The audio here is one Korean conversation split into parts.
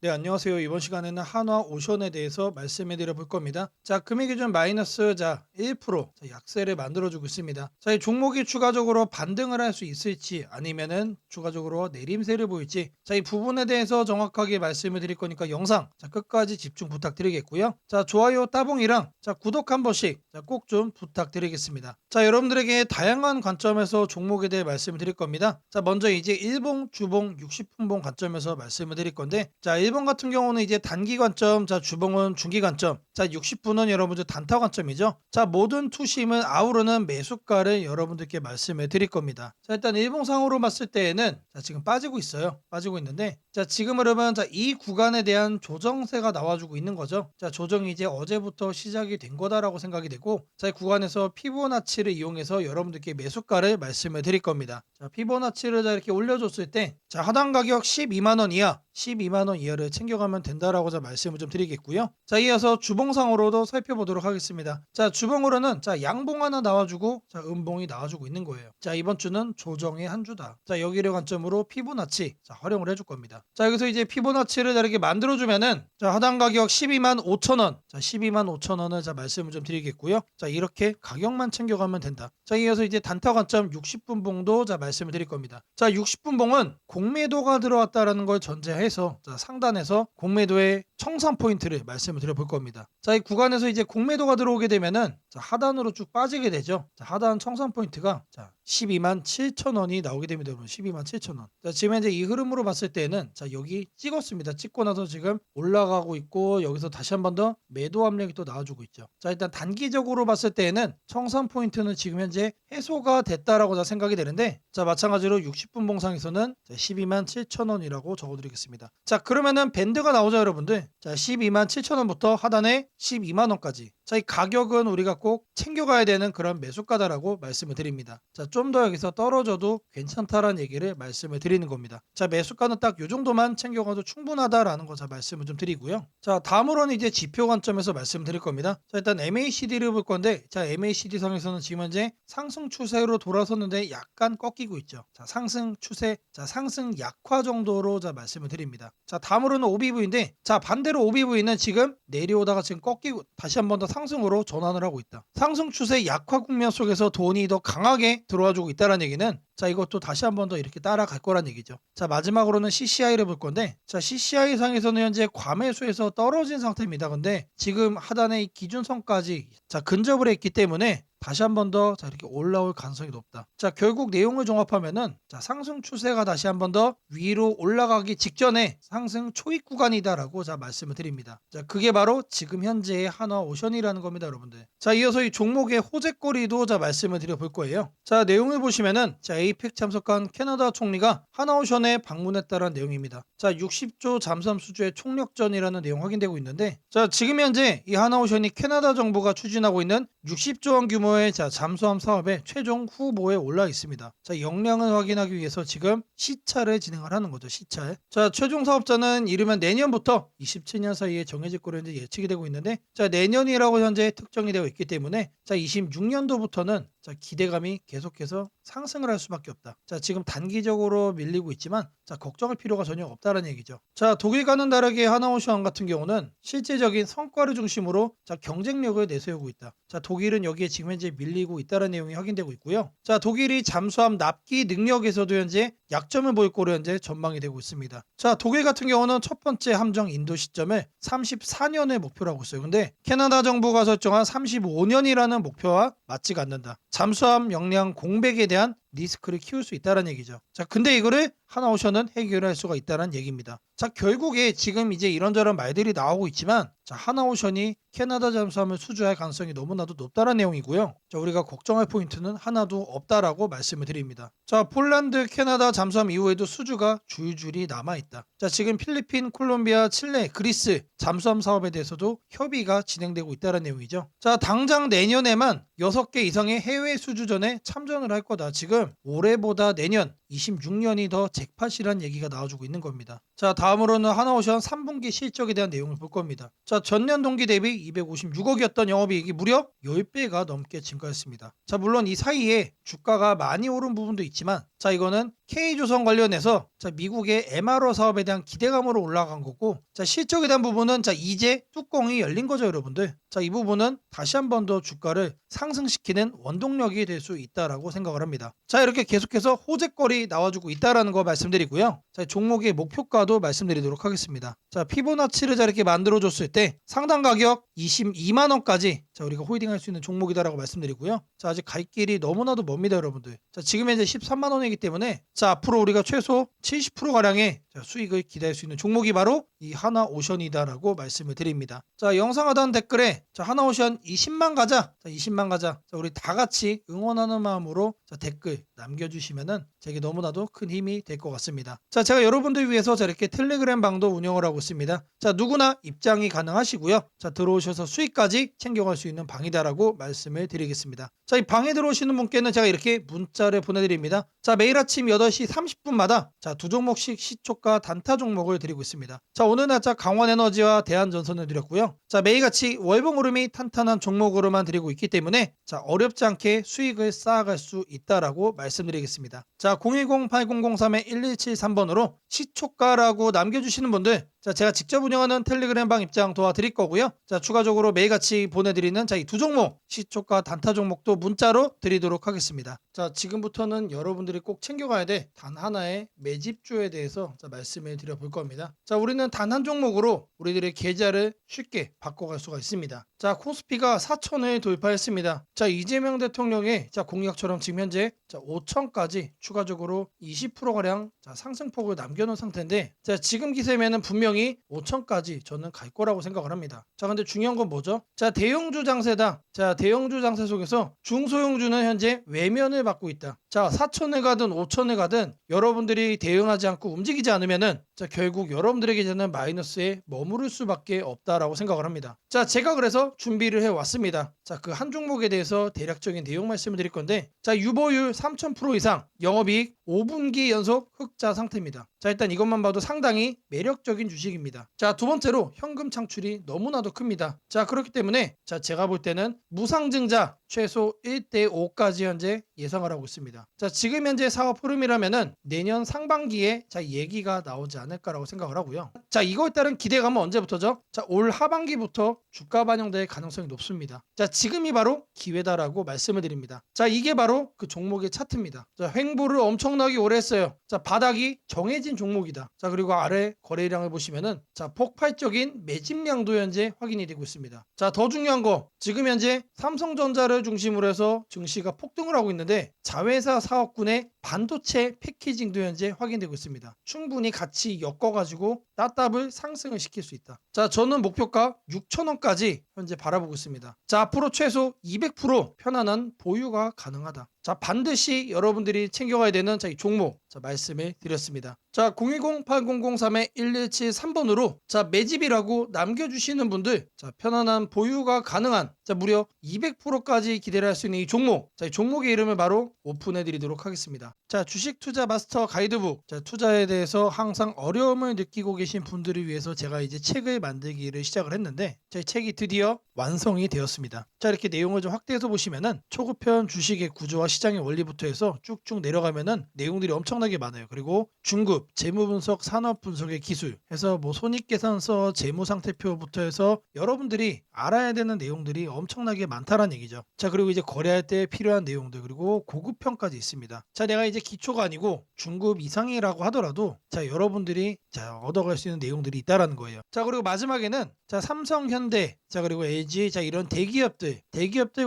네, 안녕하세요. 이번 시간에는 한화오션에 대해서 말씀해 드려 볼 겁니다. 자, 금액 기준 마이너스 1% 약세를 만들어 주고 있습니다. 자, 이 종목이 추가적으로 반등을 할 수 있을지 아니면은 추가적으로 내림세를 보일지 이 부분에 대해서 정확하게 말씀을 드릴 거니까 영상 끝까지 집중 부탁드리겠고요. 자, 좋아요 따봉이랑 구독 한 번씩 꼭 좀 부탁드리겠습니다. 자, 여러분들에게 다양한 관점에서 종목에 대해 말씀을 드릴 겁니다. 자, 먼저 이제 일봉, 주봉, 60분봉 관점에서 말씀을 드릴 건데, 자, 일봉 같은 경우는 이제 단기 관점, 자, 주봉은 중기 관점, 자, 60분은 여러분들 단타 관점이죠. 자, 모든 투심을 아우르는 매수가를 여러분들께 말씀을 드릴 겁니다. 자, 일단 일봉상으로 봤을 때에는 지금 빠지고 있어요. 빠지고 있는데, 자, 지금 그러면 이 구간에 대한 조정세가 나와주고 있는 거죠. 자, 조정이 이제 어제부터 시작이 된 거다라고 생각이 되고, 자, 이 구간에서 피보나치를 이용해서 여러분들께 매수가를 말씀을 드릴 겁니다. 자, 피보나치를 이렇게 올려줬을 때, 자, 하단 가격 12만 원 이하, 12만 원 이하를 챙겨가면 된다라고 말씀을 좀 드리겠고요. 자, 이어서 주봉상으로도 살펴보도록 하겠습니다. 자, 주봉으로는 양봉 하나 나와주고, 음봉이 나와주고 있는 거예요. 자, 이번 주는 조정의 한 주다. 자, 여기를 관점으로 피보나치 활용을 해줄 겁니다. 자, 여기서 이제 피보나치를 이렇게 만들어주면은, 하단 가격 12만 5천 원, 12만 5천 원을 말씀을 좀 드리겠고요. 자, 이렇게 가격만 챙겨가면 된다. 자, 이어서 이제 단타 관점 60분 봉도 말씀을 드릴 겁니다. 자, 60분 봉은 공매도가 들어왔다라는 걸 전제해서 상단에서 공매도의 청산 포인트를 말씀을 드려볼 겁니다. 자, 이 구간에서 이제 공매도가 들어오게 되면은 하단으로 쭉 빠지게 되죠. 자, 하단 청산 포인트가 12만 7천 원이 나오게 됩니다. 여러분, 12만 7천 원. 자, 지금 현재 이 흐름으로 봤을 때는 여기 찍었습니다. 찍고 나서 지금 올라가고 있고, 여기서 다시 한 번 더 매도 압력이 또 나와주고 있죠. 자, 일단 단기적으로 봤을 때는 청산 포인트는 지금 현재 해소가 됐다라고 생각이 되는데, 자, 마찬가지로 60분 봉상에서는 12만 7천 원이라고 적어드리겠습니다. 자, 그러면은 밴드가 나오죠, 여러분들. 자, 12만 7천 원부터 하단에 12만 원까지. 자, 이 가격은 우리가 꼭 챙겨가야 되는 그런 매수가다라고 말씀을 드립니다. 자, 좀 더 여기서 떨어져도 괜찮다라는 얘기를 말씀을 드리는 겁니다. 자, 매수가는 딱 요 정도만 챙겨가도 충분하다라는 거 말씀을 좀 드리고요. 자, 다음으로는 이제 지표 관점에서 말씀드릴 겁니다. 자, 일단 MACD를 볼 건데, 자, MACD 상에서는 지금 현재 상승 추세로 돌아섰는데 약간 꺾이고 있죠. 자, 상승 추세, 상승 약화 정도로 말씀을 드립니다. 자, 다음으로는 OBV인데, 자, 반대로 OBV는 지금 내려오다가 지금 꺾이고 다시 한 번 더 상승으로 전환을 하고 있다. 상승 추세 약화 국면 속에서 돈이 더 강하게 들어와주고 있다는 얘기는, 자, 이것도 다시 한 번 더 이렇게 따라갈 거란 얘기죠. 자, 마지막으로는 CCI를 볼 건데, 자, CCI 상에서는 현재 과매수에서 떨어진 상태입니다. 근데 지금 하단의 기준선까지 근접을 했기 때문에 다시 한 번 더 이렇게 올라올 가능성이 높다. 자, 결국 내용을 종합하면은, 상승 추세가 다시 한 번 더 위로 올라가기 직전에 상승 초입 구간이다라고 말씀을 드립니다. 자, 그게 바로 지금 현재의 한화오션이라는 겁니다, 여러분들. 자, 이어서 이 종목의 호재거리도 말씀을 드려 볼 거예요. 자, 내용을 보시면은, 에이펙 참석한 캐나다 총리가 한화오션에 방문했다라는 내용입니다. 자, 60조 잠수함 수주의 총력전이라는 내용 확인되고 있는데, 자, 지금 현재 이 한화오션이 캐나다 정부가 추진하고 있는 60조 원 규모의 잠수함 사업의 최종 후보에 올라 있습니다. 자, 역량을 확인하기 위해서 지금 시차를 진행을 하는 거죠. 시차. 자, 최종 사업자는 이르면 내년부터 27년 사이에 정해질 거로 현재 예측이 되고 있는데, 자, 내년이라고 현재 특정이 되어 있기 때문에, 자, 26년도부터는 기대감이 계속해서 상승을 할 수밖에 없다. 자, 지금 단기적으로 밀리고 있지만, 걱정할 필요가 전혀 없다는 얘기죠. 자, 독일과는 다르게 하나오션 같은 경우는 실제적인 성과를 중심으로 경쟁력을 내세우고 있다. 자, 독일은 여기에 지금 현재 밀리고 있다는 내용이 확인되고 있고요. 자, 독일이 잠수함 납기 능력에서도 현재 약점을 보일 거로 현재 전망이 되고 있습니다. 자, 독일 같은 경우는 첫 번째 함정 인도 시점을 34년을 목표로 하고 있어요. 근데 캐나다 정부가 설정한 35년이라는 목표와 맞지가 않는다. 잠수함 역량 공백에 대한 리스크를 키울 수 있다는 얘기죠. 자, 근데 이거를 하나오션은 해결할 수가 있다는 얘기입니다. 자, 결국에 지금 이제 이런저런 말들이 나오고 있지만, 자, 하나오션이 캐나다 잠수함을 수주할 가능성이 너무나도 높다는 내용이고요. 자, 우리가 걱정할 포인트는 하나도 없다라고 말씀을 드립니다. 자, 폴란드, 캐나다 잠수함 이후에도 수주가 줄줄이 남아있다. 자, 지금 필리핀, 콜롬비아, 칠레, 그리스 잠수함 사업에 대해서도 협의가 진행되고 있다는 내용이죠. 자, 당장 내년에만 6개 이상의 해외 수주전에 참전을 할 거다. 지금 올해보다 내년 26년이 더 잭팟이란 얘기가 나와주고 있는 겁니다. 자, 다음으로는 하나오션 3분기 실적에 대한 내용을 볼 겁니다. 자, 전년 동기 대비 256억이었던 영업이익이 무려 10배가 넘게 증가했습니다. 자, 물론 이 사이에 주가가 많이 오른 부분도 있지만, 자, 이거는 K조선 관련해서 자 미국의 MRO 사업에 대한 기대감으로 올라간 거고, 자 실적에 대한 부분은 자 이제 뚜껑이 열린 거죠, 여러분들. 자 이 부분은 다시 한 번 더 주가를 상승시키는 원동력이 될 수 있다라고 생각을 합니다. 자 이렇게 계속해서 호재거리 나와주고 있다라는 거 말씀드리고요. 자 종목의 목표가도 말씀드리도록 하겠습니다. 자 피보나치를 자 이렇게 만들어줬을 때 상단 가격 22만 원까지 자 우리가 홀딩할 수 있는 종목이다라고 말씀드리고요. 자 아직 갈 길이 너무나도 먼니다, 여러분들. 자 지금 현재 13만 원이기 때문에 자 앞으로 우리가 최소 70% 가량의 자, 수익을 기대할 수 있는 종목이 바로 이 하나오션이다라고 말씀을 드립니다. 자 영상 하단 댓글에 자 하나오션 20만 가자, 자 20만 가자, 자 우리 다 같이 응원하는 마음으로 자 댓글 남겨주시면은 제게 너무나도 큰 힘이 될 것 같습니다. 자 제가 여러분들 위해서 자 이렇게 텔레그램 방도 운영을 하고 있습니다. 자 누구나 입장이 가능하시고요. 자 들어오셔서 수익까지 챙겨갈 수 있는 방이다라고 말씀을 드리겠습니다. 자 이 방에 들어오시는 분께는 제가 이렇게 문자를 보내드립니다. 자 매일 아침 8시 30분마다 자 두 종목씩 시초가 단타 종목을 드리고 있습니다. 자 오늘 날짜 강원에너지와 대한전선을 드렸고요. 자 매일같이 월봉 오름이 탄탄한 종목으로만 드리고 있기 때문에 자 어렵지 않게 수익을 쌓아갈 수 있다라고 말씀드리겠습니다. 자 010-8003-1173번으로 시초가라고 남겨주시는 분들 자 제가 직접 운영하는 텔레그램 방 입장 도와드릴 거고요. 자 추가적으로 매일같이 보내드리는 자 이 두 종목 시초가 단타 종목도 문자로 드리도록 하겠습니다. 자 지금부터는 여러분들이 꼭 챙겨가야 돼 단 하나의 매집주에 대해서 자 말씀을 드려볼 겁니다. 자 우리는 단 한 종목으로 우리들의 계좌를 쉽게 바꿔갈 수가 있습니다. 자 코스피가 4천을 돌파했습니다. 자 이재명 대통령의 자 공약처럼 지금 현재 자 5천까지 추가적으로 20%가량 자 상승폭을 남겨놓은 상태인데, 자 지금 기세면은 분명히 5천까지 저는 갈 거라고 생각을 합니다. 자 근데 중요한 건 뭐죠? 자 대형주 장세다. 자 대형주 장세 속에서 중소형주는 현재 외면을 받고 있다. 자 4천을 가든 5천을 가든 여러분들이 대응하지 않고 움직이지 않으면은 자 결국 여러분들에게 되는 마이너스에 머무를 수밖에 없다라고 생각을 합니다. 자 제가 그래서 준비를 해왔습니다. 자 그 한 종목에 대해서 대략적인 내용 말씀을 드릴 건데, 자 유보율 3000% 이상, 영업이익 5분기 연속 흑자 상태입니다. 자 일단 이것만 봐도 상당히 매력적인 주식입니다. 자 두 번째로 현금 창출이 너무나도 큽니다. 자 그렇기 때문에 자 제가 볼 때는 무상증자 최소 1대5까지 현재 예상을 하고 있습니다. 자 지금 현재 사업 흐름이라면은 내년 상반기에 자 얘기가 나오지 않을까라고 생각을 하고요. 자 이거에 따른 기대감은 언제부터죠? 자 올 하반기부터 주가 반영될 가능성이 높습니다. 자 지금이 바로 기회다라고 말씀을 드립니다. 자 이게 바로 그 종목의 차트입니다. 자 횡보를 엄청나게 오래 했어요. 자 바닥이 정해진 종목이다. 자 그리고 아래 거래량을 보시면은 자 폭발적인 매집량도 현재 확인이 되고 있습니다. 자 더 중요한 거, 지금 현재 삼성전자를 중심으로 해서 증시가 폭등을 하고 있는데 자회사 사업군의 반도체 패키징도 현재 확인되고 있습니다. 충분히 같이 엮어가지고 따답을 상승을 시킬 수 있다. 자 저는 목표가 6,000원까지 현재 바라보고 있습니다. 자 앞으로 최소 200% 편안한 보유가 가능하다. 자 반드시 여러분들이 챙겨가야 되는 자 이 종목 자 말씀을 드렸습니다. 자 010-8003-1173번으로 자 매집이라고 남겨주시는 분들 자 편안한 보유가 가능한 자 무려 200%까지 기대를 할 수 있는 이 종목, 자 이 종목의 이름을 바로 오픈해 드리도록 하겠습니다. 자 주식 투자 마스터 가이드북, 자 투자에 대해서 항상 어려움을 느끼고 계신 분들을 위해서 제가 이제 책을 만들기를 시작을 했는데, 자 이 책이 드디어 완성이 되었습니다. 자 이렇게 내용을 좀 확대해서 보시면은 초급편 주식의 구조와 시장의 원리부터 해서 쭉쭉 내려가면은 내용들이 엄청나게 많아요. 그리고 중급 재무 분석, 산업 분석의 기술 해서 뭐 손익계산서, 재무 상태표부터 해서 여러분들이 알아야 되는 내용들이 엄청나게 많다라는 얘기죠. 자 그리고 이제 거래할 때 필요한 내용들, 그리고 고급편까지 있습니다. 자 내가 이제 기초가 아니고 중급 이상이라고 하더라도 자 여러분들이 자 얻어갈 수 있는 내용들이 있다라는 거예요. 자 그리고 마지막에는 자 삼성, 현대, 자 그리고 LG, 자 이런 대기업들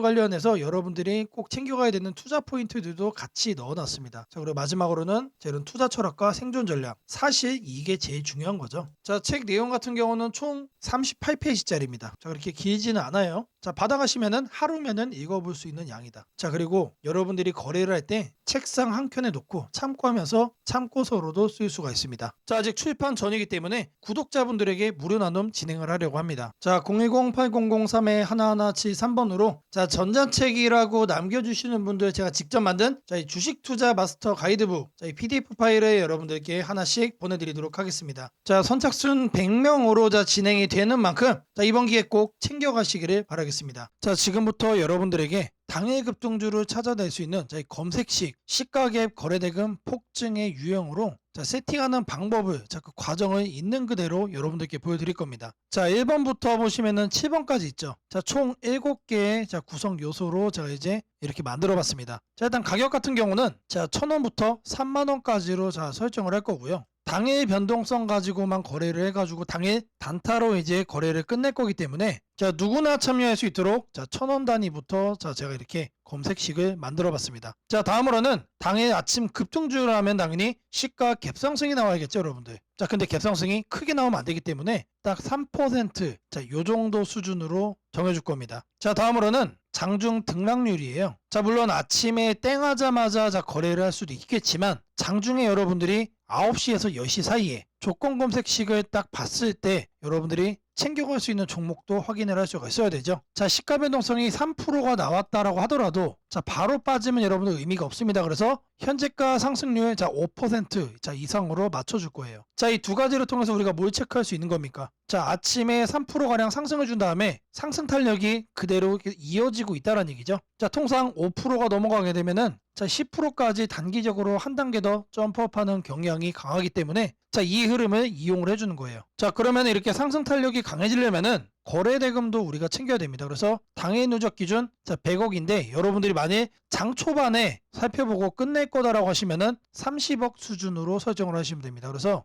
관련해서 여러분들이 꼭 챙겨가야 되는 투자 포인트들도 같이 넣어놨습니다. 자 그리고 마지막으로는 자 이런 투자 철학과 생존 전략, 사실 이게 제일 중요한 거죠. 자 책 내용 같은 경우는 총 38페이지짜리입니다. 자 그렇게 길지는 않아요. 자 받아가시면은 하루면은 읽어볼 수 있는 양이다. 자 그리고 여러분들이 거래를 할 때 책상 한 켠에 놓고 참고하면서 참고서로도 쓸 수가 있습니다. 자 아직 출판 전이기 때문에 구독자분들에게 무료 나눔 진행을 하려고 합니다. 자 010-8003-1173번으로 자 전자책이라고 남겨주시는 분들 제가 직접 만든 자 이 주식 투자 마스터 가이드북 자 이 PDF 파일을 여러분들께 하나씩 보내드리도록 하겠습니다. 자 선착순 100명으로 자 진행이 되는 만큼 자 이번 기회 꼭 챙겨가시기를 바라겠습니다. 자 지금부터 여러분들에게 당일 급등주를 찾아낼 수 있는 이 검색식 시가갭 거래대금 폭증의 유형으로 세팅하는 방법을 그 과정을 있는 그대로 여러분들께 보여드릴 겁니다. 1번부터 보시면은 7번까지 있죠. 총 7개의 구성 요소로 제가 이제 이렇게 만들어 봤습니다. 일단 가격 같은 경우는 1,000원부터 3만원까지로 설정을 할 거고요. 당일 변동성 가지고만 거래를 해가지고 당일 단타로 이제 거래를 끝낼 거기 때문에 누구나 참여할 수 있도록 1,000원 단위부터 제가 이렇게 검색식을 만들어 봤습니다. 다음으로는 당일 아침 급등주를 하면 당연히 시가 갭상승이 나와야겠죠, 여러분들. 근데 갭상승이 크게 나오면 안 되기 때문에 딱 3% 요 정도 수준으로 정해줄 겁니다. 다음으로는 장중 등락률이에요. 물론 아침에 땡하자마자 거래를 할 수도 있겠지만 장중에 여러분들이 9시에서 10시 사이에 조건 검색식을 딱 봤을 때 여러분들이 챙겨갈 수 있는 종목도 확인을 할 수가 있어야 되죠. 시가 변동성이 3%가 나왔다라고 하더라도 바로 빠지면 여러분들 의미가 없습니다. 그래서 현재가 상승률 5% 이상으로 맞춰줄 거예요. 이 두 가지를 통해서 우리가 뭘 체크할 수 있는 겁니까? 아침에 3%가량 상승을 준 다음에 상승 탄력이 그대로 이어지고 있다는 얘기죠. 통상 5%가 넘어가게 되면은 10%까지 단기적으로 한 단계 더 점프업하는 경향이 강하기 때문에 이 흐름을 이용을 해주는 거예요. 그러면 이렇게 상승 탄력이 강해지려면은 거래 대금도 우리가 챙겨야 됩니다. 그래서 당일 누적 기준 100억인데 여러분들이 만일 장 초반에 살펴보고 끝낼 거다라고 하시면은 30억 수준으로 설정을 하시면 됩니다. 그래서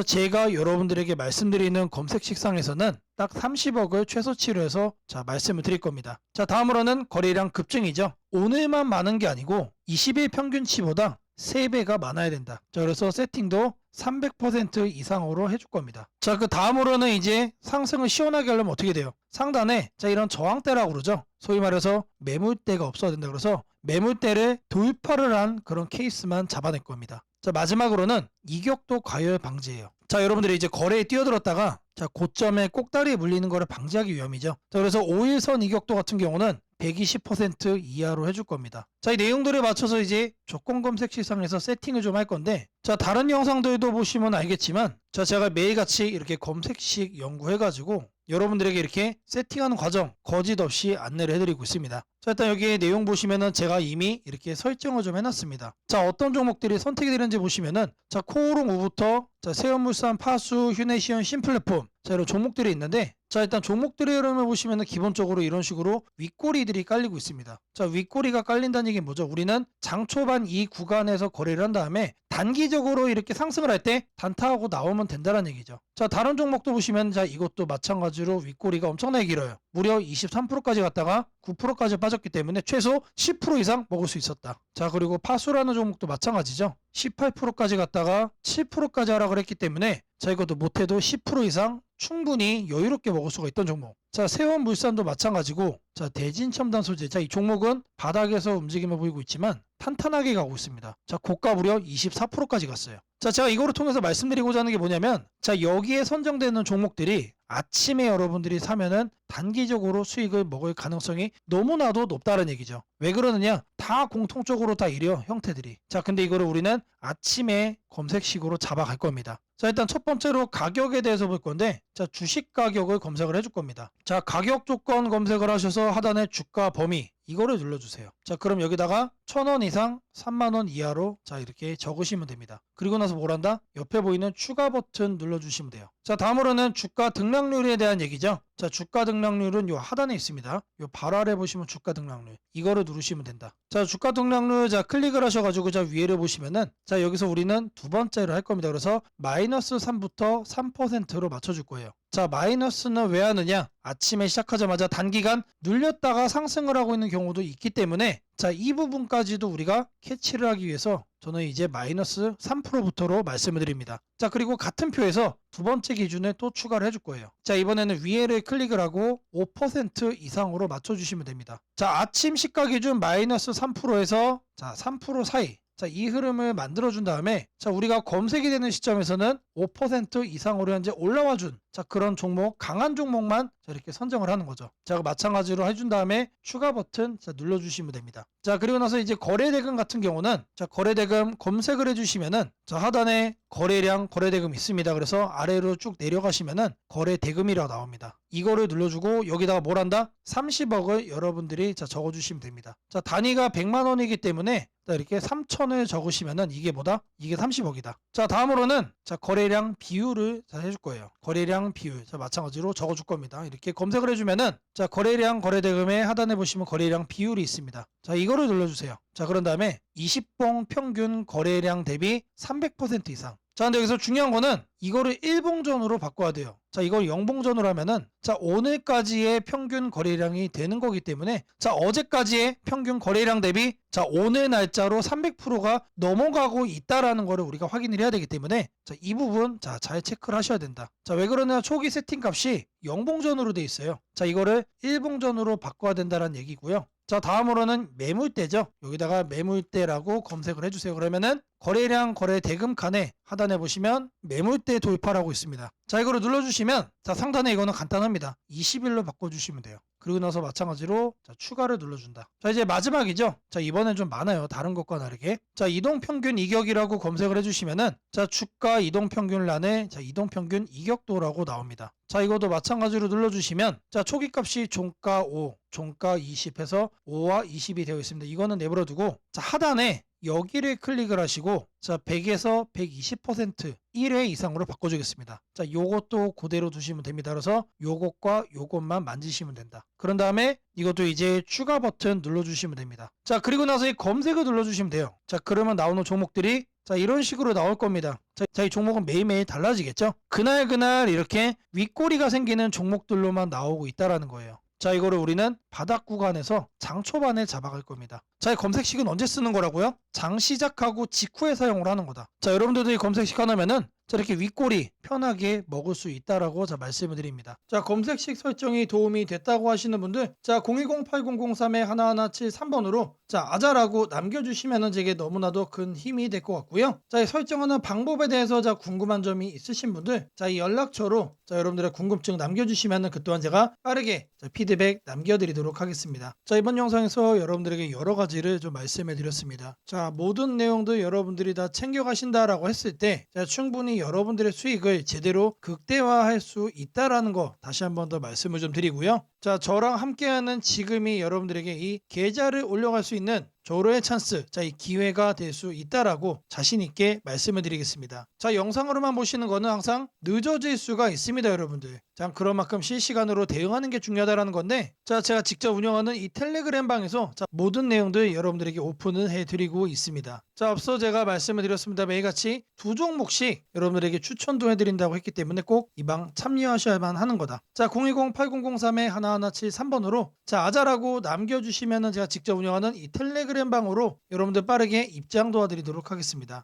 제가 여러분들에게 말씀드리는 검색식상에서는 딱 30억을 최소치로 해서 말씀을 드릴 겁니다. 다음으로는 거래량 급증이죠. 오늘만 많은 게 아니고 20일 평균치보다 3배가 많아야 된다. 그래서 세팅도 300% 이상으로 해줄 겁니다. 그 다음으로는 이제 상승을 시원하게 하려면 어떻게 돼요? 상단에 이런 저항대라고 그러죠. 소위 말해서 매물대가 없어야 된다. 그래서 매물대를 돌파를 한 그런 케이스만 잡아낼 겁니다. 마지막으로는 이격도 과열 방지예요. 여러분들이 이제 거래에 뛰어들었다가 고점에 꼭다리에 물리는 거를 방지하기 위함이죠. 그래서 5일선 이격도 같은 경우는 120% 이하로 해줄 겁니다. 이 내용들에 맞춰서 이제 조건 검색 시상에서 세팅을 좀 할 건데 다른 영상들도 보시면 알겠지만 제가 매일같이 이렇게 검색식 연구해가지고 여러분들에게 이렇게 세팅하는 과정 거짓 없이 안내를 해드리고 있습니다. 일단 여기 내용 보시면은 제가 이미 이렇게 설정을 좀 해놨습니다. 어떤 종목들이 선택이 되는지 보시면은 코오롱 우부터 세연물산, 파수, 휴네시온, 신플랫폼 이런 종목들이 있는데 일단 종목들의 흐름을 보시면은 기본적으로 이런 식으로 윗꼬리들이 깔리고 있습니다. 윗꼬리가 깔린다는 얘기는 뭐죠? 우리는 장 초반 이 구간에서 거래를 한 다음에 단기적으로 이렇게 상승을 할 때 단타하고 나오면 된다는 얘기죠. 다른 종목도 보시면 이것도 마찬가지로 윗꼬리가 엄청나게 길어요. 무려 23%까지 갔다가 9%까지 빠졌기 때문에 최소 10% 이상 먹을 수 있었다. 그리고 파수라는 종목도 마찬가지죠. 18%까지 갔다가 7%까지 하락을 했기 때문에 이것도 못해도 10% 이상 충분히 여유롭게 먹을 수가 있던 종목. 세원물산도 마찬가지고 대진첨단 소재 이 종목은 바닥에서 움직임을 보이고 있지만 탄탄하게 가고 있습니다. 고가 무려 24%까지 갔어요. 제가 이거를 통해서 말씀드리고자 하는 게 뭐냐면 여기에 선정되는 종목들이 아침에 여러분들이 사면은 단기적으로 수익을 먹을 가능성이 너무나도 높다는 얘기죠. 왜 그러느냐? 다 공통적으로 다 이래요, 형태들이. 근데 이거를 우리는 아침에 검색식으로 잡아갈 겁니다. 일단 첫 번째로 가격에 대해서 볼 건데 주식 가격을 검색을 해줄 겁니다. 가격 조건 검색을 하셔서 하단에 주가 범위 이거를 눌러주세요. 그럼 여기다가 1,000원 이상 3만원 이하로 이렇게 적으시면 됩니다. 그리고 나서 뭘 한다? 옆에 보이는 추가 버튼 눌러주시면 돼요. 다음으로는 주가 등락률에 대한 얘기죠. 주가 등락률은 요 하단에 있습니다. 요 바로 아래 보시면 주가 등락률 이거를 누르시면 된다. 주가 등락률 클릭을 하셔가지고 위에를 보시면은 여기서 우리는 두 번째로 할 겁니다. 그래서 마이너스 3부터 3%로 맞춰줄 거예요. 마이너스는 왜 하느냐? 아침에 시작하자마자 단기간 눌렸다가 상승을 하고 있는 경우도 있기 때문에 이 부분까지도 우리가 캐치를 하기 위해서 저는 이제 마이너스 3%부터로 말씀을 드립니다. 그리고 같은 표에서 두 번째 기준에 또 추가를 해줄 거예요. 이번에는 위에를 클릭을 하고 5% 이상으로 맞춰주시면 됩니다. 아침 시가 기준 마이너스 3%에서 3% 사이 이 흐름을 만들어준 다음에 우리가 검색이 되는 시점에서는 5% 이상으로 현재 올라와준 그런 종목, 강한 종목만 자, 이렇게 선정을 하는 거죠. 자, 마찬가지로 해준 다음에 추가 버튼 자, 눌러주시면 됩니다. 자, 그리고 나서 이제 거래대금 같은 경우는 자, 거래대금 검색을 해주시면은 자, 하단에 거래량 거래대금 있습니다. 그래서 아래로 쭉 내려가시면은 거래대금이라고 나옵니다. 이거를 눌러주고 여기다가 뭘 한다? 30억을 여러분들이 자, 적어주시면 됩니다. 자, 단위가 100만 원이기 때문에 자, 이렇게 3천을 적으시면은 이게 뭐다? 이게 30억이다. 자, 다음으로는 자, 거래량 비율을 자, 해줄 거예요. 거래량 비율. 자, 마찬가지로 적어줄 겁니다. 이렇게 검색을 해주면은 자, 거래량 거래대금의 하단에 보시면 거래량 비율이 있습니다. 자, 이거를 눌러주세요. 자, 그런 다음에 20봉 평균 거래량 대비 300% 이상. 자, 근데 여기서 중요한 거는 이거를 1봉전으로 바꿔야 돼요. 자, 이걸 0봉전으로 하면은 자, 오늘까지의 평균 거래량이 되는 거기 때문에 자, 어제까지의 평균 거래량 대비 자, 오늘 날짜로 300%가 넘어가고 있다라는 거를 우리가 확인을 해야 되기 때문에 자, 이 부분 자, 잘 체크를 하셔야 된다. 자, 왜 그러냐? 초기 세팅 값이 0봉전으로 돼 있어요. 자, 이거를 1봉전으로 바꿔야 된다는 얘기고요. 자, 다음으로는 매물대죠. 여기다가 매물대라고 검색을 해주세요. 그러면은 거래량 거래대금 칸에 하단에 보시면 매물대 돌파라고 있습니다. 자, 이거를 눌러주시면 자, 상단에 이거는 간단합니다. 20일로 바꿔주시면 돼요. 그리고 나서 마찬가지로 자, 추가를 눌러준다. 자, 이제 마지막이죠. 자, 이번엔 좀 많아요. 다른 것과 다르게. 자, 이동평균 이격이라고 검색을 해주시면은 자, 주가 이동평균란에 자, 이동평균 이격도라고 나옵니다. 자, 이것도 마찬가지로 눌러주시면 자, 초기값이 종가 5, 종가 20 해서 5와 20이 되어 있습니다. 이거는 내버려두고 자, 하단에 여기를 클릭을 하시고 자, 100에서 120% 1회 이상으로 바꿔주겠습니다. 자, 요것도 그대로 두시면 됩니다. 그래서 요것과 요것만 만지시면 된다. 그런 다음에 이것도 이제 추가 버튼 눌러주시면 됩니다. 자, 그리고 나서 이 검색을 눌러주시면 돼요. 자, 그러면 나오는 종목들이 자, 이런 식으로 나올 겁니다. 자, 이 종목은 매일매일 달라지겠죠? 그날 이렇게 윗꼬리가 생기는 종목들로만 나오고 있다라는 거예요. 자, 이거를 우리는 바닥 구간에서 장 초반에 잡아갈 겁니다. 자, 이 검색식은 언제 쓰는 거라고요? 장 시작하고 직후에 사용을 하는 거다. 자, 여러분들도 이 검색식 하나면은 자, 이렇게 윗꼬리 편하게 먹을 수 있다라고 자, 말씀을 드립니다. 자, 검색식 설정이 도움이 됐다고 하시는 분들 자, 010-8003-1173번으로 자, 아자라고 남겨주시면은 제게 너무나도 큰 힘이 될 것 같고요. 자, 이 설정하는 방법에 대해서 자, 궁금한 점이 있으신 분들 자, 이 연락처로 자, 여러분들의 궁금증 남겨주시면은 그 또한 제가 빠르게 자, 피드백 남겨드리도록 하겠습니다. 자, 이번 영상에서 여러분들에게 여러 가지를 좀 말씀해 드렸습니다. 자, 모든 내용들 여러분들이 다 챙겨가신다라고 했을 때 자, 충분히 여러분들의 수익을 제대로 극대화할 수 있다라는 거 다시 한번 더 말씀을 좀 드리고요. 자, 저랑 함께하는 지금이 여러분들에게 이 계좌를 올려갈 수 있는 조로의 찬스, 자, 이 기회가 될 수 있다라고 자신 있게 말씀을 드리겠습니다. 자, 영상으로만 보시는 거는 항상 늦어질 수가 있습니다, 여러분들. 자, 그런 만큼 실시간으로 대응하는 게 중요하다라는 건데, 자, 제가 직접 운영하는 이 텔레그램 방에서 자, 모든 내용들 여러분들에게 오픈을 해드리고 있습니다. 자, 앞서 제가 말씀을 드렸습니다. 매일같이 두 종목씩 여러분들에게 추천도 해드린다고 했기 때문에 꼭 이 방 참여하셔야만 하는 거다. 자, 010-8003-1173번으로 자, 아자라고 남겨주시면은 제가 직접 운영하는 이 텔레그램 방으로 여러분들 빠르게 입장 도와드리도록 하겠습니다.